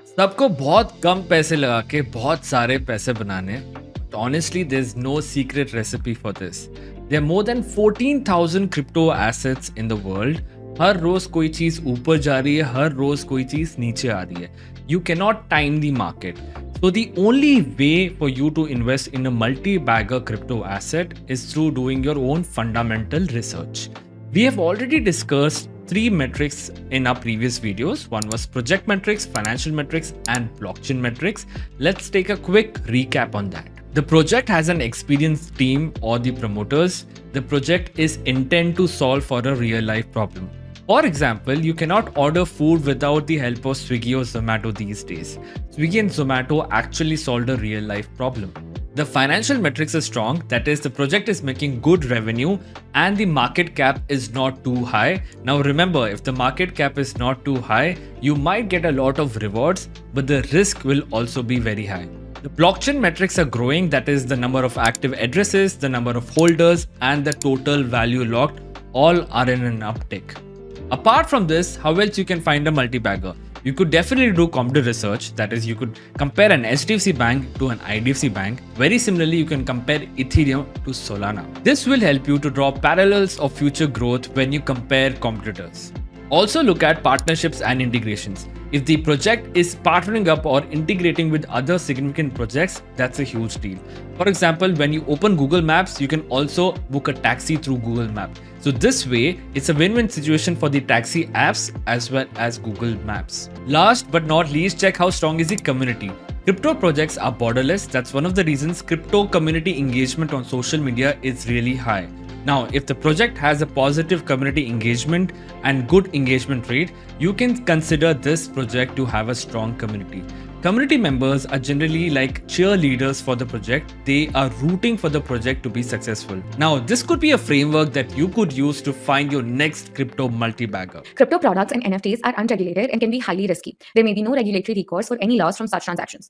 सबको बहुत कम पैसे लगा के बहुत सारे पैसे बनाने but honestly there is no secret recipe for this there are more than 14,000 crypto assets in the world हर रोज कोई चीज ऊपर जा रही है हर रोज कोई चीज नीचे आ रही है you can not time the market so the only way for you to invest in a multi-bagger crypto asset is through doing your own fundamental research. We have already discussed three metrics in our previous videos. One was project metrics, financial metrics, and blockchain metrics. Let's take a quick recap on that. The project has an experienced team or the promoters. The project is intent to solve for a real life problem. For example, you cannot order food without the help of Swiggy or Zomato these days. Swiggy and Zomato actually solved a real life problem. The financial metrics are strong, that is, the project is making good revenue and the market cap is not too high. Now remember, if the market cap is not too high, you might get a lot of rewards, but the risk will also be very high. The blockchain metrics are growing, that is, the number of active addresses, the number of holders, and the total value locked, all are in an uptick. Apart from this, how else you can find a multi-bagger? You could definitely do competitive research. That is, you could compare an HDFC bank to an IDFC bank. Very similarly, you can compare Ethereum to Solana. This will help you to draw parallels of future growth when you compare competitors. Also look at partnerships and integrations. If the project is partnering up or integrating with other significant projects, that's a huge deal. For example, when you open Google Maps, you can also book a taxi through Google Maps. So this way, it's a win-win situation for the taxi apps as well as Google Maps. Last but not least, check how strong is the community. Crypto projects are borderless. That's one of the reasons crypto community engagement on social media is really high. Now, if the project has a positive community engagement and good engagement rate, you can consider this project to have a strong community. Community members are generally like cheerleaders for the project. They are rooting for the project to be successful. Now, this could be a framework that you could use to find your next crypto multi-bagger. Crypto products and NFTs are unregulated and can be highly risky. There may be no regulatory recourse for any loss from such transactions.